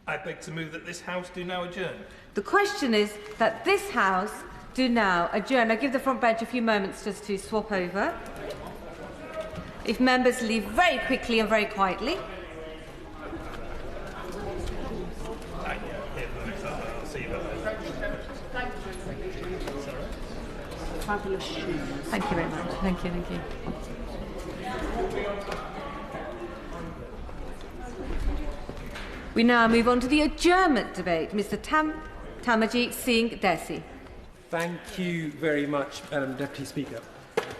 I beg to move that this House do now adjourn. The question is that this House do now adjourn. I'll give the front bench a few moments just to swap over. If members leave very quickly and very quietly. Fabulous shoes. Thank you very much. Thank you, thank you. We now move on to the adjournment debate. Mr. Tanmanjeet Singh Dhesi. Thank you very much, Madam Deputy Speaker.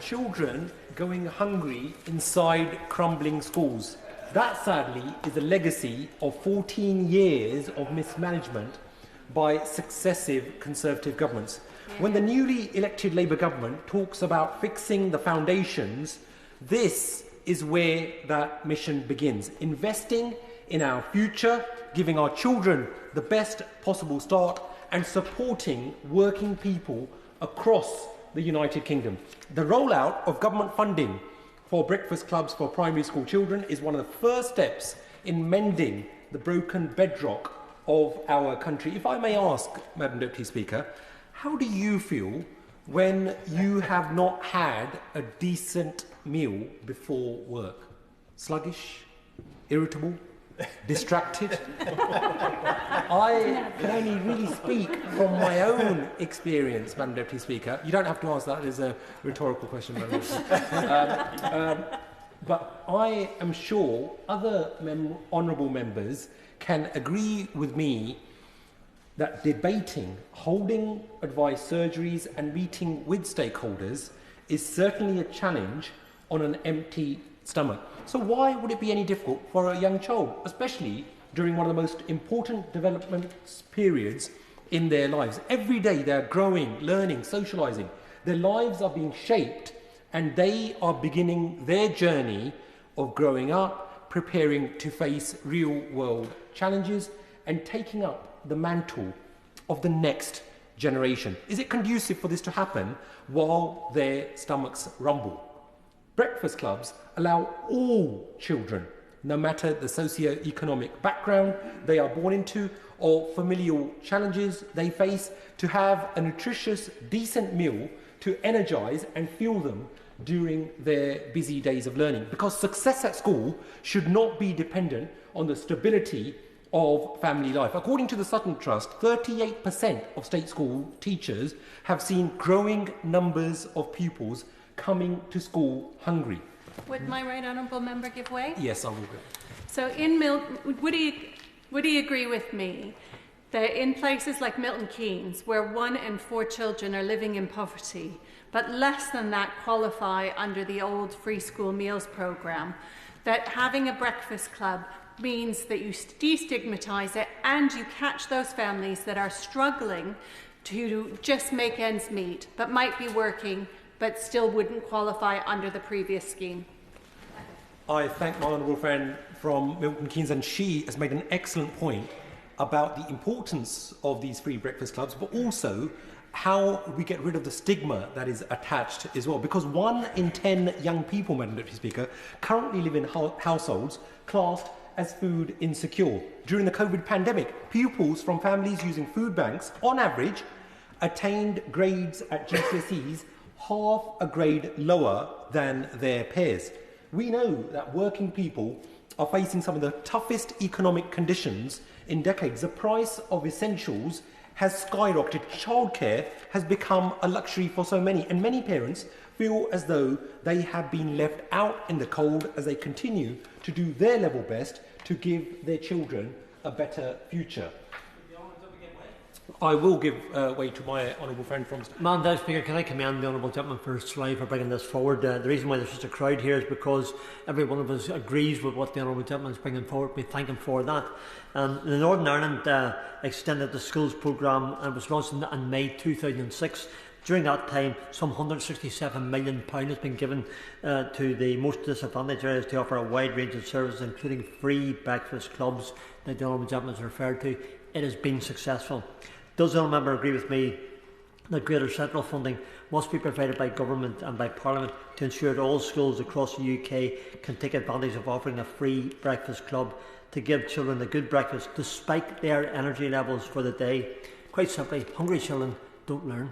Children going hungry inside crumbling schools. That, sadly, is a legacy of 14 years of mismanagement by successive Conservative governments. When the newly elected Labour government talks about fixing the foundations, this is where that mission begins. Investing in our future, giving our children the best possible start, and supporting working people across the United Kingdom. The rollout of government funding for breakfast clubs for primary school children is one of the first steps in mending the broken bedrock of our country. If I may ask, Madam Deputy Speaker, how do you feel when you have not had a decent meal before work? Sluggish? Irritable? Distracted? I can only really speak from my own experience, Madam Deputy Speaker. You don't have to answer that. It's a rhetorical question, Madam Deputy. But I am sure other honourable members can agree with me that debating, holding advice surgeries and meeting with stakeholders is certainly a challenge on an empty stomach. So why would it be any difficult for a young child, especially during one of the most important development periods in their lives? Every day they're growing, learning, socialising. Their lives are being shaped and they are beginning their journey of growing up, preparing to face real-world challenges and taking up the mantle of the next generation. Is it conducive for this to happen while their stomachs rumble? Breakfast clubs allow all children, no matter the socio-economic background they are born into or familial challenges they face, to have a nutritious, decent meal to energise and fuel them during their busy days of learning. Because success at school should not be dependent on the stability of family life. According to the Sutton Trust, 38% of state school teachers have seen growing numbers of pupils coming to school hungry. Would my right honourable member give way? Yes, I will. So in would he agree with me that in places like Milton Keynes, where 1 in 4 children are living in poverty, but less than that qualify under the old free school meals programme, that having a breakfast club means that you destigmatise it and you catch those families that are struggling to just make ends meet, but might be working, but still wouldn't qualify under the previous scheme? I thank my honourable friend from Milton Keynes, and she has made an excellent point about the importance of these free breakfast clubs, but also how we get rid of the stigma that is attached as well. Because 1 in 10 young people, Madam Deputy Speaker, currently live in households classed as food insecure. During the COVID pandemic, pupils from families using food banks, on average, attained grades at GCSEs half a grade lower than their peers. We know that working people are facing some of the toughest economic conditions in decades. The price of essentials has skyrocketed. Childcare has become a luxury for so many, and many parents feel as though they have been left out in the cold as they continue to do their level best to give their children a better future. I will give way to my honourable friend from... Madam Deputy Speaker, can I commend the honourable gentleman for Slough for bringing this forward? The reason why there's such a crowd here is because every one of us agrees with what the honourable gentleman is bringing forward. We thank him for that. The Northern Ireland extended the schools programme and was launched in May 2006. During that time, some £167 million has been given to the most disadvantaged areas to offer a wide range of services, including free breakfast clubs that the honourable gentleman has referred to. It has been successful. Does the honourable member agree with me that greater central funding must be provided by government and by Parliament to ensure that all schools across the UK can take advantage of offering a free breakfast club to give children a good breakfast despite their energy levels for the day. Quite simply, hungry children don't learn.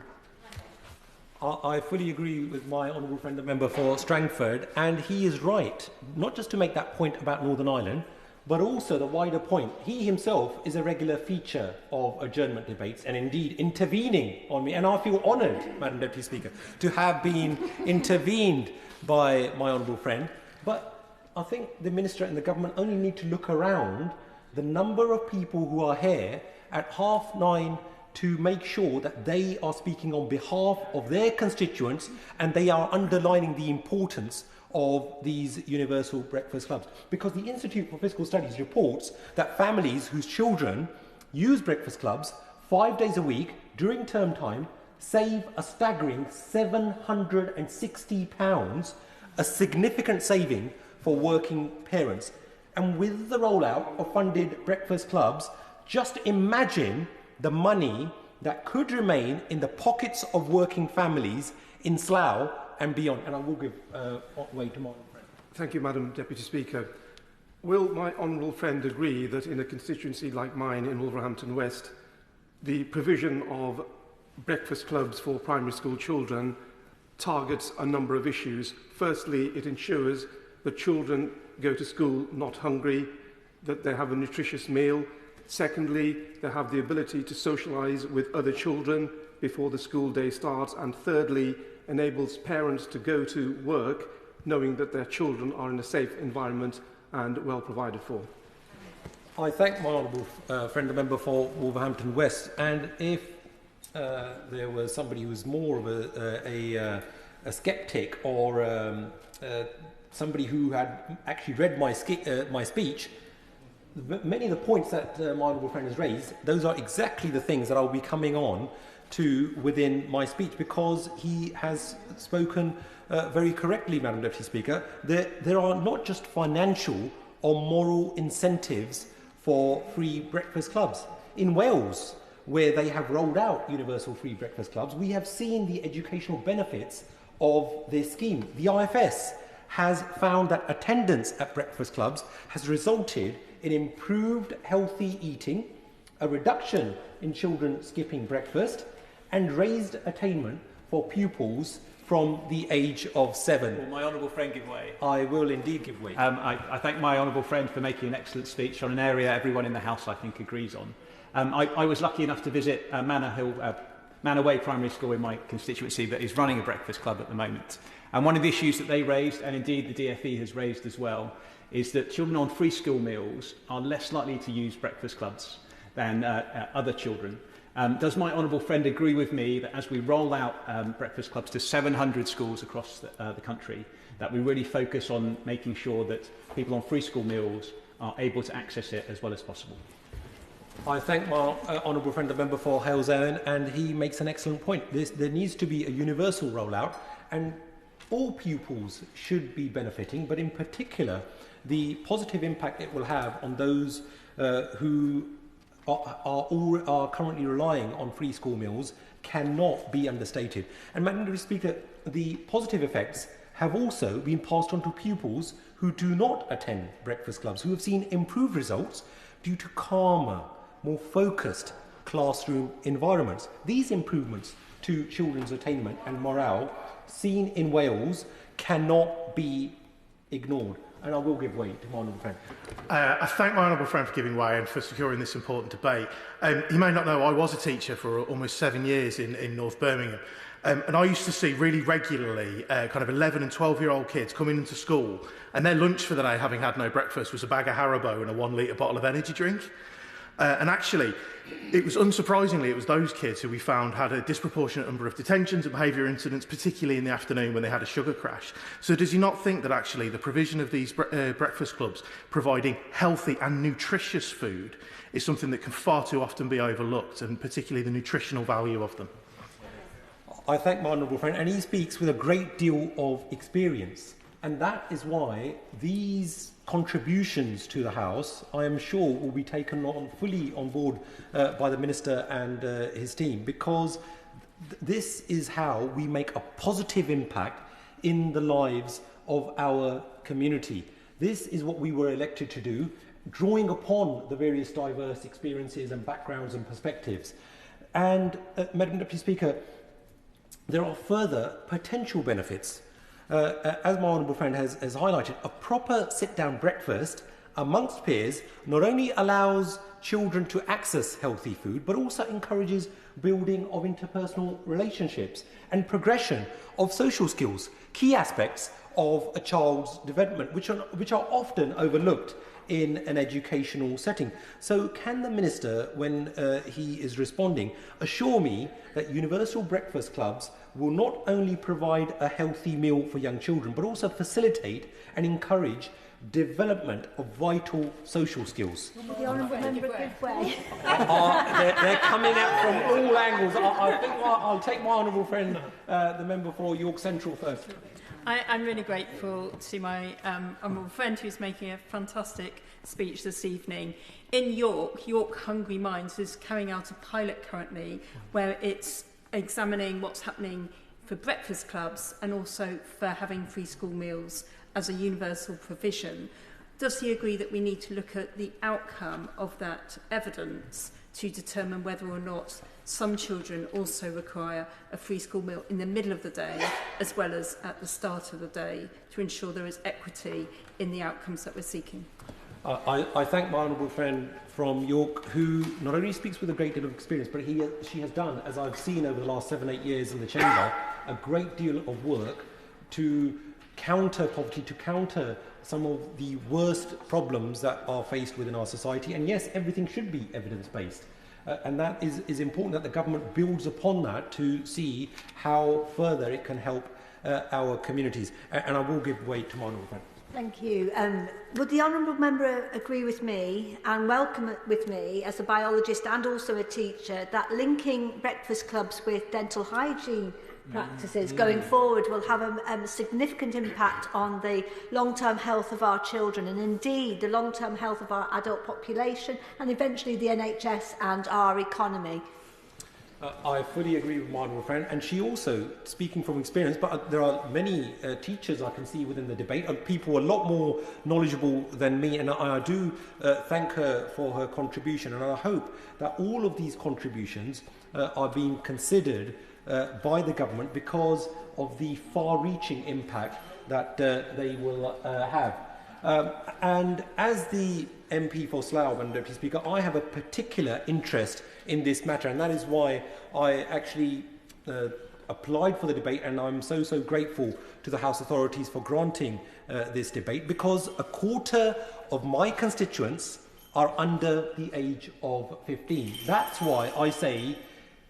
I fully agree with my honourable friend, the member for Strangford, and he is right, not just to make that point about Northern Ireland, but also the wider point. He himself is a regular feature of adjournment debates and indeed intervening on me, and I feel honoured, Madam Deputy Speaker, to have been intervened by my honourable friend. But I think the Minister and the Government only need to look around the number of people who are here at 9:30 to make sure that they are speaking on behalf of their constituents and they are underlining the importance of these universal breakfast clubs. Because the Institute for Fiscal Studies reports that families whose children use breakfast clubs 5 days a week during term time save a staggering £760, a significant saving for working parents. And with the rollout of funded breakfast clubs, just imagine the money that could remain in the pockets of working families in Slough and beyond. And I will give way to my friend. Thank you, Madam Deputy Speaker. Will my honourable friend agree that in a constituency like mine in Wolverhampton West, the provision of breakfast clubs for primary school children targets a number of issues? Firstly, it ensures that children go to school not hungry, that they have a nutritious meal. Secondly, they have the ability to socialise with other children before the school day starts. And thirdly, enables parents to go to work knowing that their children are in a safe environment and well provided for. I thank my honourable friend, the member for Wolverhampton West. And if there was somebody who was more of a sceptic or somebody who had actually read my speech, many of the points that my honourable friend has raised, those are exactly the things that I'll be coming on to within my speech, because he has spoken very correctly, Madam Deputy Speaker. There are not just financial or moral incentives for free breakfast clubs. In Wales, where they have rolled out universal free breakfast clubs, we have seen the educational benefits of this scheme. The IFS has found that attendance at breakfast clubs has resulted in improved healthy eating, a reduction in children skipping breakfast, and raised attainment for pupils from the age of 7. Will my honourable friend give way? I will indeed give way. I thank my honourable friend for making an excellent speech on an area everyone in the House, I think, agrees on. I was lucky enough to visit Manor Way Primary School in my constituency that is running a breakfast club at the moment. And one of the issues that they raised, and indeed the DFE has raised as well, is that children on free school meals are less likely to use breakfast clubs than other children. Does my honourable friend agree with me that as we roll out breakfast clubs to 700 schools across the country, that we really focus on making sure that people on free school meals are able to access it as well as possible? I thank my honourable friend, the member for Halesowen, and he makes an excellent point. There needs to be a universal rollout, and all pupils should be benefiting, but in particular, the positive impact it will have on those who are currently relying on free school meals cannot be understated. And Madam Deputy Speaker, the positive effects have also been passed on to pupils who do not attend breakfast clubs, who have seen improved results due to calmer, more focused classroom environments. These improvements to children's attainment and morale seen in Wales cannot be ignored. And I will give way to my honourable friend. I thank my honourable friend for giving way and for securing this important debate. He may not know I was a teacher for almost 7 years in North Birmingham. And I used to see really regularly kind of 11 and 12-year-old kids coming into school, and their lunch for the day, having had no breakfast, was a bag of Haribo and a 1-litre bottle of energy drink. And actually, it was unsurprisingly, it was those kids who we found had a disproportionate number of detentions and behaviour incidents, particularly in the afternoon when they had a sugar crash. So does he not think that actually the provision of these breakfast clubs providing healthy and nutritious food is something that can far too often be overlooked, and particularly the nutritional value of them? I thank my honourable friend, and he speaks with a great deal of experience. And that is why these contributions to the House, I am sure, will be taken on fully on board by the Minister and his team, because this is how we make a positive impact in the lives of our community. This is what we were elected to do. drawing upon the various diverse experiences and backgrounds and perspectives. And, Madam Deputy Speaker, there are further potential benefits. As my honourable friend has highlighted, a proper sit-down breakfast amongst peers not only allows children to access healthy food, but also encourages building of interpersonal relationships and progression of social skills, key aspects of a child's development, which are often overlooked in an educational setting. So can the Minister, when he is responding, assure me that universal breakfast clubs will not only provide a healthy meal for young children, but also facilitate and encourage development of vital social skills? The honourable member give way. They're coming out from all angles. I think I'll take my honourable friend, the member for York Central first. I'm really grateful to my honourable friend who's making a fantastic speech this evening. In York, York Hungry Minds is carrying out a pilot currently where it's examining what's happening for breakfast clubs and also for having free school meals as a universal provision. Does he agree that we need to look at the outcome of that evidence to determine whether or not some children also require a free school meal in the middle of the day as well as at the start of the day to ensure there is equity in the outcomes that we're seeking? I thank my honourable friend from York, who not only speaks with a great deal of experience, but she has done, as I've seen over the last 7-8 years in the Chamber, a great deal of work to counter poverty, to counter some of the worst problems that are faced within our society. And yes, everything should be evidence-based. And that is important that the government builds upon that to see how further it can help our communities. And I will give way to my honourable friend. Thank you. Would the honourable member agree with me and welcome with me as a biologist and also a teacher that linking breakfast clubs with dental hygiene practices going forward will have a significant impact on the long-term health of our children and indeed the long-term health of our adult population and eventually the NHS and our economy? I fully agree with my honourable friend, and she also, speaking from experience, but there are many teachers I can see within the debate, and people a lot more knowledgeable than me, and I do thank her for her contribution, and I hope that all of these contributions are being considered by the government because of the far-reaching impact that they will have. And as the MP for Slough, and Deputy Speaker, I have a particular interest in this matter, and that is why I actually applied for the debate, and I'm so grateful to the House authorities for granting this debate, because a quarter of my constituents are under the age of 15. That's why I say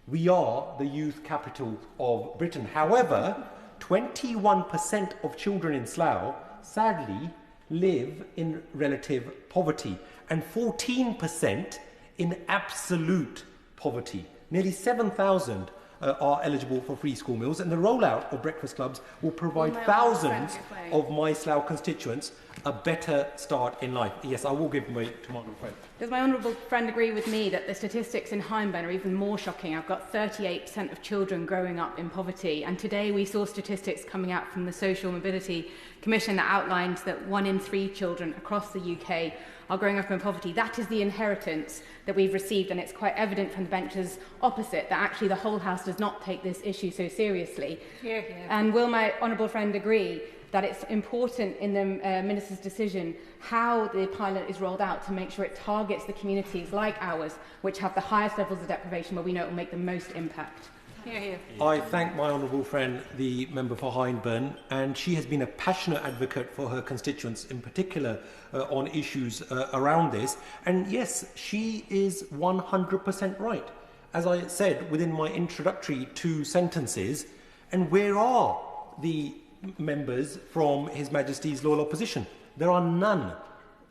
we are the youth capital of Britain. However, 21% of children in Slough, sadly, live in relative poverty, and 14% in absolute poverty. Nearly 7,000 are eligible for free school meals, and the rollout of breakfast clubs will provide thousands of my Slough constituents a better start in life. Yes, I will give way to my honourable friend. Does my honourable friend agree with me that the statistics in Hyndburn are even more shocking? I've got 38% of children growing up in poverty, and today we saw statistics coming out from the Social Mobility Commission that outlined that 1 in 3 children across the UK are growing up in poverty. That is the inheritance that we've received, and it's quite evident from the benches opposite that actually the whole House does not take this issue so seriously. Hear, hear. And will my honourable friend agree that it's important in the Minister's decision how the pilot is rolled out to make sure it targets the communities like ours, which have the highest levels of deprivation, where we know it will make the most impact? Hear, hear. I thank my honourable friend, the member for Hyndburn, and she has been a passionate advocate for her constituents, in particular on issues around this. And yes, she is 100% right. As I said within my introductory 2 sentences, and where are the members from His Majesty's loyal opposition? There are none,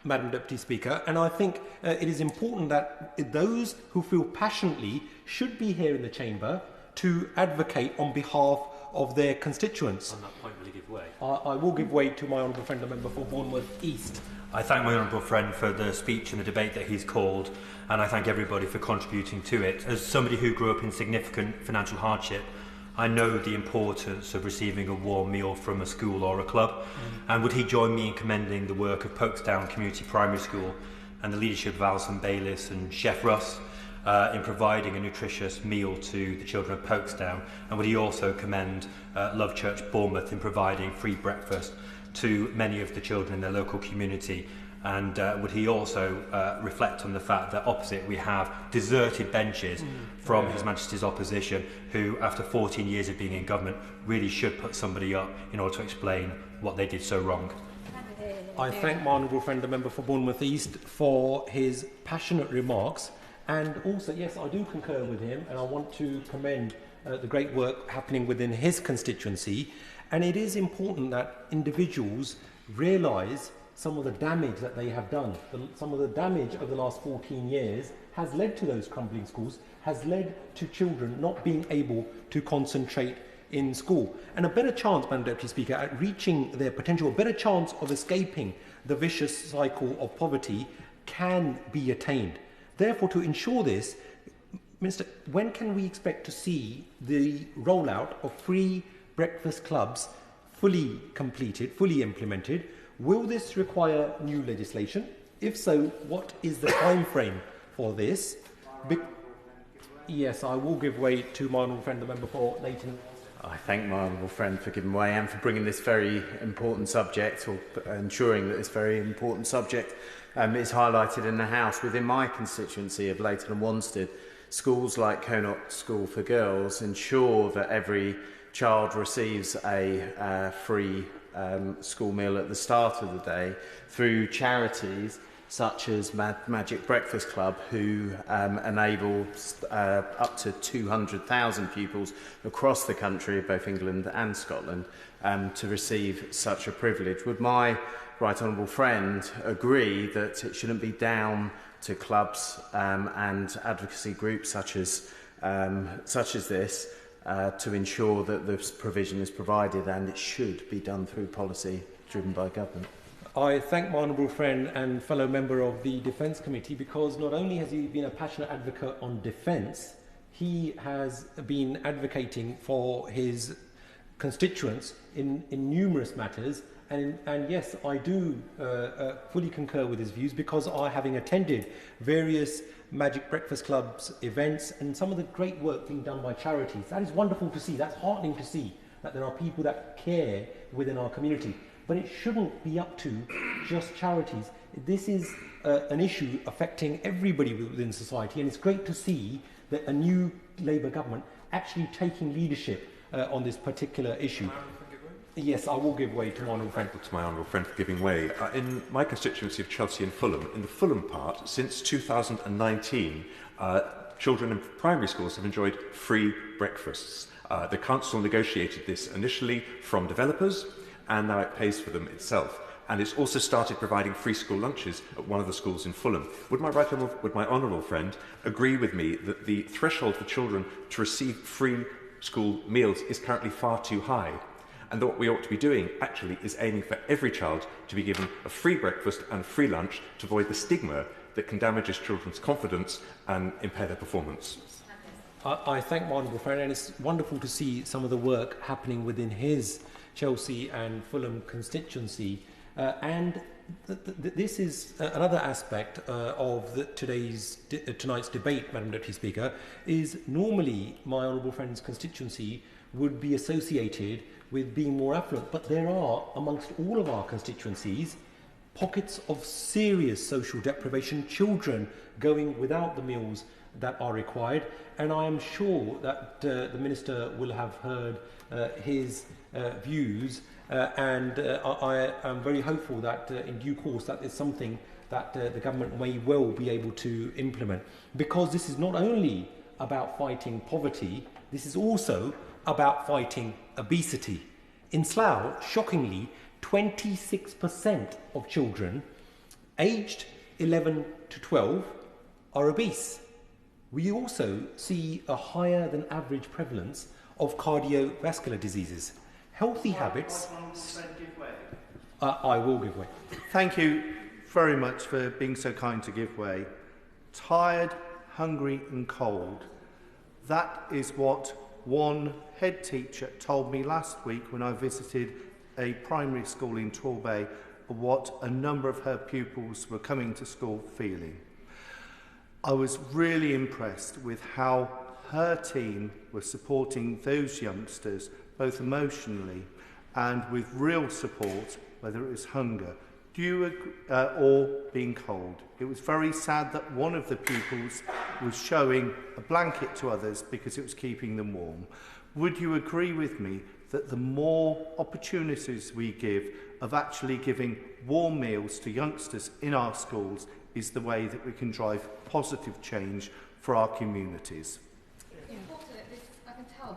Madam Deputy Speaker, and I think it is important that those who feel passionately should be here in the Chamber to advocate on behalf of their constituents. On that point, will you give way? I will give way to my honourable friend, the member for Bournemouth East. I thank my honourable friend for the speech and the debate that he's called, and I thank everybody for contributing to it. As somebody who grew up in significant financial hardship, I know the importance of receiving a warm meal from a school or a club. And would he join me in commending the work of Folkestone Community Primary School, and the leadership of Alison Bayliss and Chef Russ in providing a nutritious meal to the children of Folkestone? And would he also commend Love Church Bournemouth in providing free breakfast to many of the children in their local community? And would he also reflect on the fact that opposite we have deserted benches from His Majesty's opposition, who after 14 years of being in government really should put somebody up in order to explain what they did so wrong? I thank my honourable friend, the member for Bournemouth East, for his passionate remarks. And also, yes, I do concur with him, and I want to commend the great work happening within his constituency. And it is important that individuals realise some of the damage that they have done. Some of the damage over the last 14 years has led to those crumbling schools, has led to children not being able to concentrate in school. And a better chance, Madam Deputy Speaker, at reaching their potential, a better chance of escaping the vicious cycle of poverty can be attained. Therefore, to ensure this, Minister, when can we expect to see the rollout of free breakfast clubs fully completed, fully implemented? Will this require new legislation? If so, what is the time frame for this? Yes, I will give way to my honourable friend, the member for Leighton. I thank my honourable friend for giving way and for bringing this very important subject, or ensuring that this very important subject is highlighted in the House. Within my constituency of Leighton and Wanstead, schools like Connaught School for Girls ensure that every child receives a free school meal at the start of the day through charities such as Magic Breakfast Club, who enable up to 200,000 pupils across the country, both England and Scotland, to receive such a privilege. Would my right honourable friend agree that it shouldn't be down to clubs and advocacy groups such as this to ensure that this provision is provided, and it should be done through policy driven by government? I thank my honourable friend and fellow member of the Defence Committee, because not only has he been a passionate advocate on defence, he has been advocating for his constituents in numerous matters. And yes, I do fully concur with his views, because I, having attended various Magic Breakfast Club's events and some of the great work being done by charities, that is wonderful to see. That's heartening to see that there are people that care within our community. But it shouldn't be up to just charities. This is an issue affecting everybody within society, and it's great to see that a new Labour government actually taking leadership on this particular issue. Yes, I will give way to my honourable friend. To my honourable friend for giving way. In my constituency of Chelsea and Fulham, in the Fulham part, since 2019, children in primary schools have enjoyed free breakfasts. The council negotiated this initially from developers, and now it pays for them itself. And it's also started providing free school lunches at one of the schools in Fulham. Would my honourable friend agree with me that the threshold for children to receive free school meals is currently far too high? And that what we ought to be doing actually is aiming for every child to be given a free breakfast and a free lunch to avoid the stigma that can damage children's confidence and impair their performance. I thank my honourable friend, and it's wonderful to see some of the work happening within his Chelsea and Fulham constituency. This is another aspect of tonight's debate, Madam Deputy Speaker, is normally my honourable friend's constituency would be associated with being more affluent, but there are, amongst all of our constituencies, pockets of serious social deprivation, children going without the meals that are required, and I am sure that the Minister will have heard his views, and I am very hopeful that in due course that is something that the government may well be able to implement, because this is not only about fighting poverty, this is also about fighting obesity. In Slough, shockingly, 26% of children aged 11 to 12 are obese. We also see a higher than average prevalence of cardiovascular diseases. Healthy habits... I will give way. Thank you very much for being so kind to give way. Tired, hungry and cold. That is what one head teacher told me last week when I visited a primary school in Torbay what a number of her pupils were coming to school feeling. I was really impressed with how her team were supporting those youngsters, both emotionally and with real support, whether it was hunger or being cold. It was very sad that one of the pupils was showing a blanket to others because it was keeping them warm. Would you agree with me that the more opportunities we give of actually giving warm meals to youngsters in our schools is the way that we can drive positive change for our communities?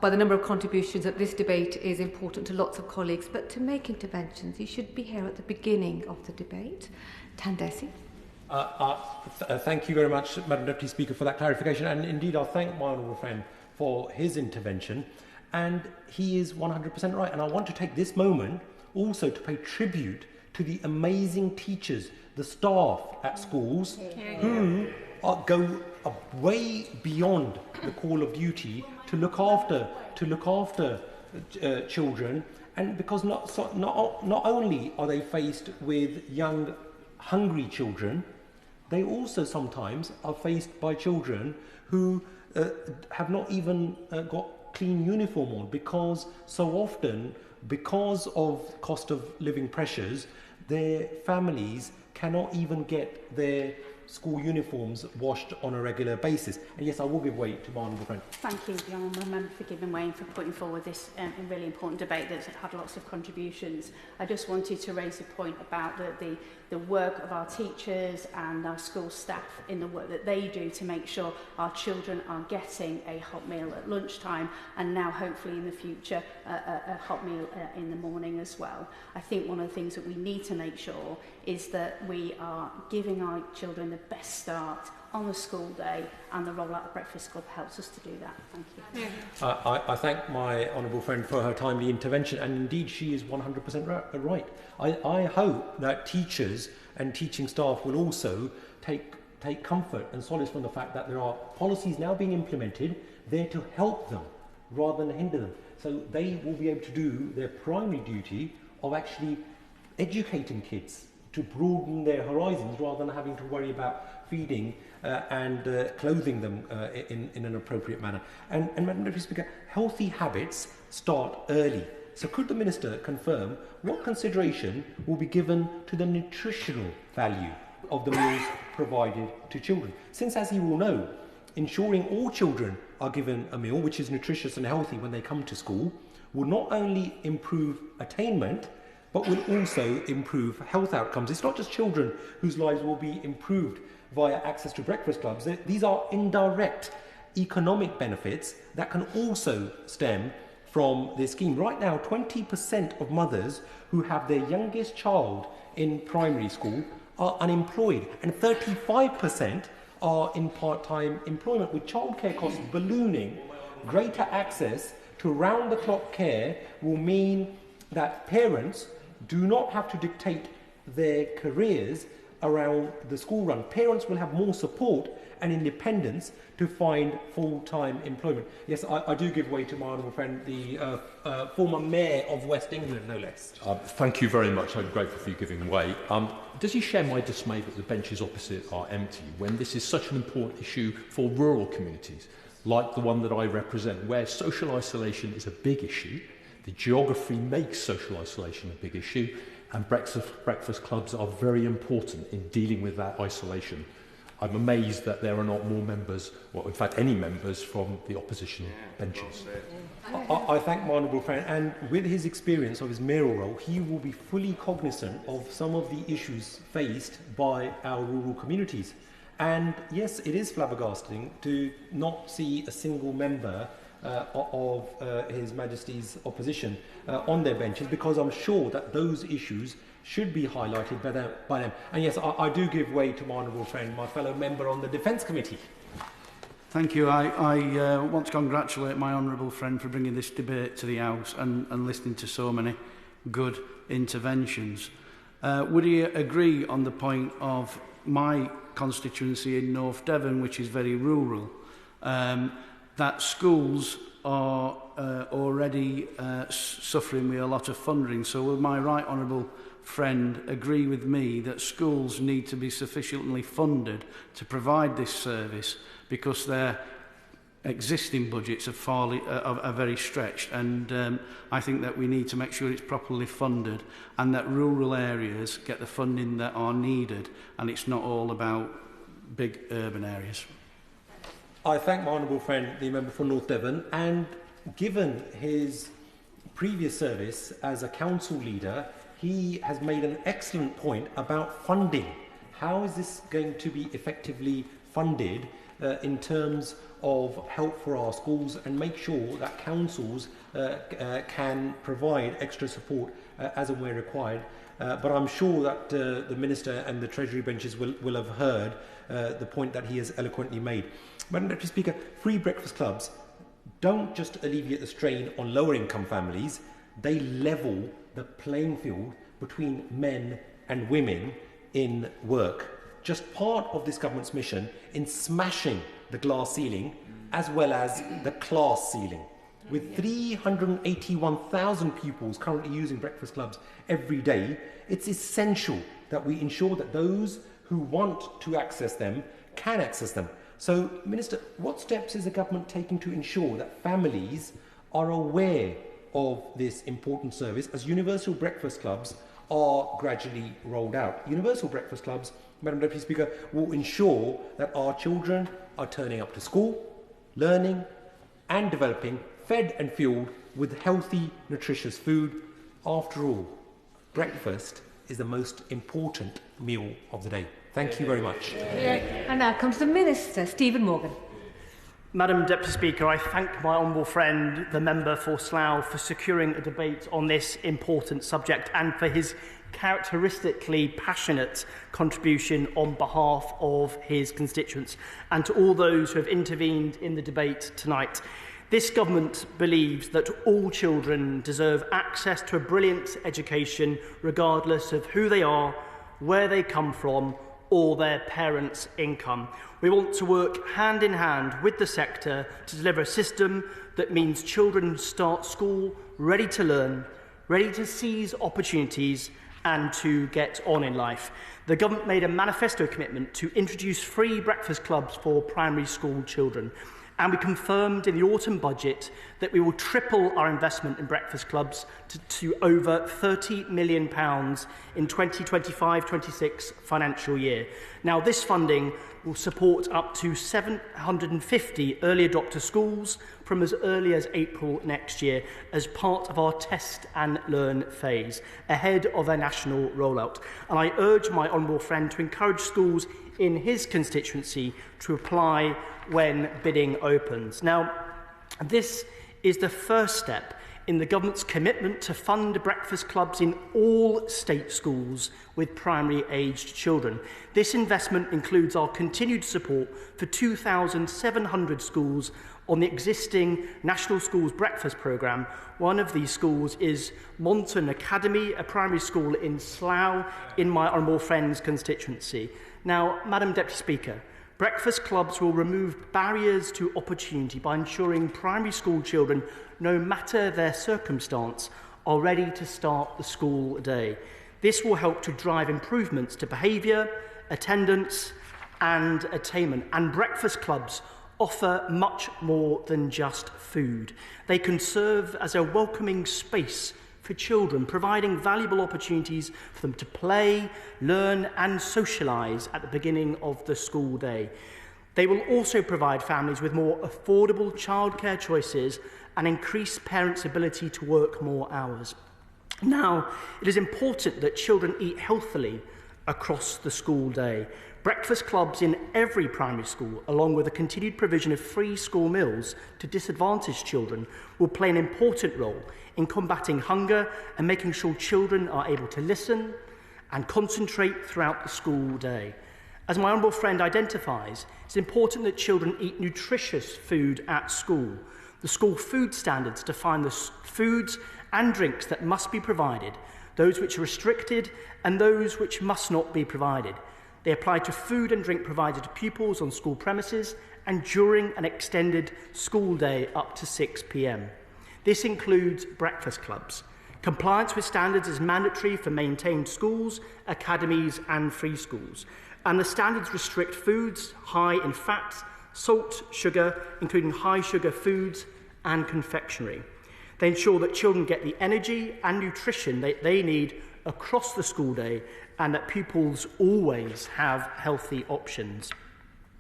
By the number of contributions that this debate is important to lots of colleagues, but to make interventions, you should be here at the beginning of the debate. Dhesi. Thank you very much, Madam Deputy Speaker, for that clarification. And indeed, I thank my honourable friend for his intervention. And he is 100% right. And I want to take this moment also to pay tribute to the amazing teachers, the staff at schools who go way beyond the call of duty to look after children, and because not only are they faced with young, hungry children, they also sometimes are faced by children who have not even got clean uniform on, because so often, because of cost of living pressures, their families cannot even get their school uniforms washed on a regular basis. And yes, I will give way to my honourable friend. Thank you, the honourable member, for giving way and for putting forward this really important debate that's had lots of contributions. I just wanted to raise a point about the work of our teachers and our school staff in the work that they do to make sure our children are getting a hot meal at lunchtime, and now hopefully in the future a hot meal in the morning as well. I think one of the things that we need to make sure is that we are giving our children the best start on the school day, and the Rollout Breakfast Club helps us to do that. Thank you. I thank my honourable friend for her timely intervention, and indeed she is 100% right. I hope that teachers and teaching staff will also take comfort and solace from the fact that there are policies now being implemented there to help them rather than hinder them. So they will be able to do their primary duty of actually educating kids to broaden their horizons rather than having to worry about feeding and clothing them in an appropriate manner. And Madam Deputy Speaker, healthy habits start early. So could the Minister confirm what consideration will be given to the nutritional value of the meals provided to children? Since, as he will know, ensuring all children are given a meal which is nutritious and healthy when they come to school will not only improve attainment, but will also improve health outcomes. It's not just children whose lives will be improved via access to breakfast clubs. These are indirect economic benefits that can also stem from this scheme. Right now, 20% of mothers who have their youngest child in primary school are unemployed, and 35% are in part-time employment. With childcare costs ballooning, greater access to round-the-clock care will mean that parents do not have to dictate their careers around the school run. Parents will have more support and independence to find full-time employment. Yes, I do give way to my honourable friend, the former Mayor of West England, no less. Thank you very much. I'm grateful for you giving way. Does he share my dismay that the benches opposite are empty when this is such an important issue for rural communities, like the one that I represent, where social isolation is a big issue? The geography makes social isolation a big issue, and breakfast clubs are very important in dealing with that isolation. I'm amazed that there are not more members, well, in fact, any members from the opposition benches. I thank my honourable friend, and with his experience of his mayoral role, he will be fully cognizant of some of the issues faced by our rural communities. And yes, it is flabbergasting to not see a single member of His Majesty's opposition on their benches, because I'm sure that those issues should be highlighted by them. And yes, I do give way to my honourable friend, my fellow member on the Defence Committee. Thank you. I want to congratulate my honourable friend for bringing this debate to the House and listening to so many good interventions. Would he agree on the point of my constituency in North Devon, which is very rural, that schools are already suffering with a lot of funding? So will my right honourable friend agree with me that schools need to be sufficiently funded to provide this service, because their existing budgets are very stretched, and I think that we need to make sure it's properly funded and that rural areas get the funding that are needed, and it's not all about big urban areas. I thank my honourable friend, the member for North Devon, and given his previous service as a council leader, he has made an excellent point about funding. How is this going to be effectively funded in terms of help for our schools, and make sure that councils can provide extra support as and where required? But I'm sure that the Minister and the Treasury benches will have heard the point that he has eloquently made. Madam Deputy Speaker, free breakfast clubs don't just alleviate the strain on lower income families, they level the playing field between men and women in work. Just part of this government's mission in smashing the glass ceiling as well as the class ceiling. With 381,000 pupils currently using breakfast clubs every day, it's essential that we ensure that those who want to access them can access them. So, Minister, what steps is the government taking to ensure that families are aware of this important service as universal breakfast clubs are gradually rolled out? Universal breakfast clubs, Madam Deputy Speaker, will ensure that our children are turning up to school, learning and developing, fed and fueled with healthy, nutritious food. After all, breakfast is the most important meal of the day. Thank you very much. And now comes the Minister, Stephen Morgan. Madam Deputy Speaker, I thank my honourable friend, the member for Slough, for securing a debate on this important subject and for his characteristically passionate contribution on behalf of his constituents, and to all those who have intervened in the debate tonight. This government believes that all children deserve access to a brilliant education regardless of who they are, where they come from, or their parents' income. We want to work hand in hand with the sector to deliver a system that means children start school ready to learn, ready to seize opportunities and to get on in life. The government made a manifesto commitment to introduce free breakfast clubs for primary school children. And we confirmed in the autumn budget that we will triple our investment in breakfast clubs to over £30 million in 2025-26 financial year. Now, this funding will support up to 750 early adopter schools from as early as April next year as part of our test and learn phase, ahead of their national rollout. And I urge my honourable friend to encourage schools in his constituency to apply when bidding opens. Now, this is the first step in the government's commitment to fund breakfast clubs in all state schools with primary-aged children. This investment includes our continued support for 2,700 schools on the existing National Schools Breakfast Programme. One of these schools is Monton Academy, a primary school in Slough, in my honourable friend's constituency. Now, Madam Deputy Speaker, breakfast clubs will remove barriers to opportunity by ensuring primary school children, no matter their circumstance, are ready to start the school day. This will help to drive improvements to behaviour, attendance and attainment. And breakfast clubs offer much more than just food. They can serve as a welcoming space for children, providing valuable opportunities for them to play, learn and socialise at the beginning of the school day. They will also provide families with more affordable childcare choices and increase parents' ability to work more hours. Now, it is important that children eat healthily across the school day. Breakfast clubs in every primary school, along with the continued provision of free school meals to disadvantaged children, will play an important role in combating hunger and making sure children are able to listen and concentrate throughout the school day. As my honourable friend identifies, it's important that children eat nutritious food at school. The school food standards define the foods and drinks that must be provided, those which are restricted and those which must not be provided. They apply to food and drink provided to pupils on school premises and during an extended school day up to 6 p.m. This includes breakfast clubs. Compliance with standards is mandatory for maintained schools, academies and free schools. And the standards restrict foods high in fat, salt, sugar, including high sugar foods and confectionery. They ensure that children get the energy and nutrition they need across the school day and that pupils always have healthy options.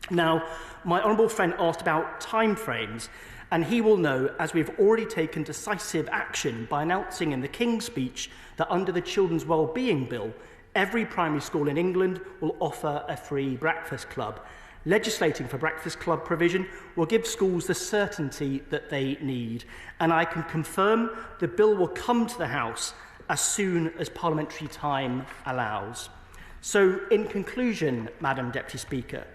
Now, my honourable friend asked about timeframes, and he will know, as we've already taken decisive action by announcing in the King's speech that under the Children's Wellbeing Bill, every primary school in England will offer a free breakfast club. Legislating for breakfast club provision will give schools the certainty that they need, and I can confirm the bill will come to the House as soon as parliamentary time allows. So, in conclusion, Madam Deputy Speaker,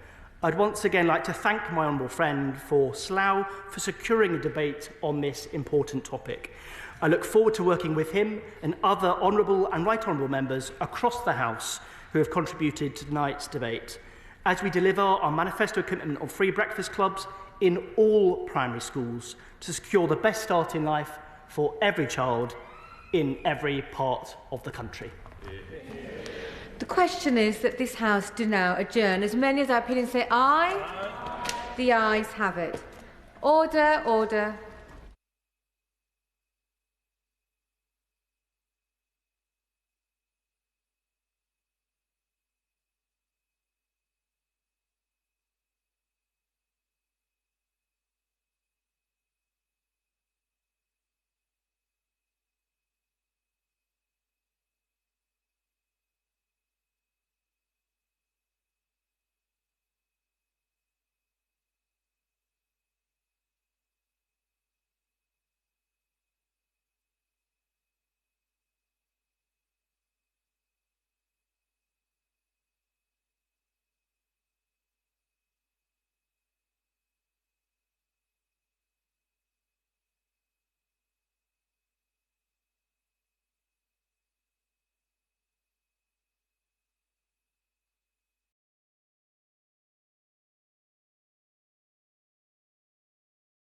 I'd once again like to thank my honourable friend for Slough for securing a debate on this important topic. I look forward to working with him and other honourable and right honourable members across the House who have contributed to tonight's debate as we deliver our manifesto commitment on free breakfast clubs in all primary schools to secure the best start in life for every child in every part of the country. The question is that this House do now adjourn. As many as our opinions say aye, the ayes have it. Order, order.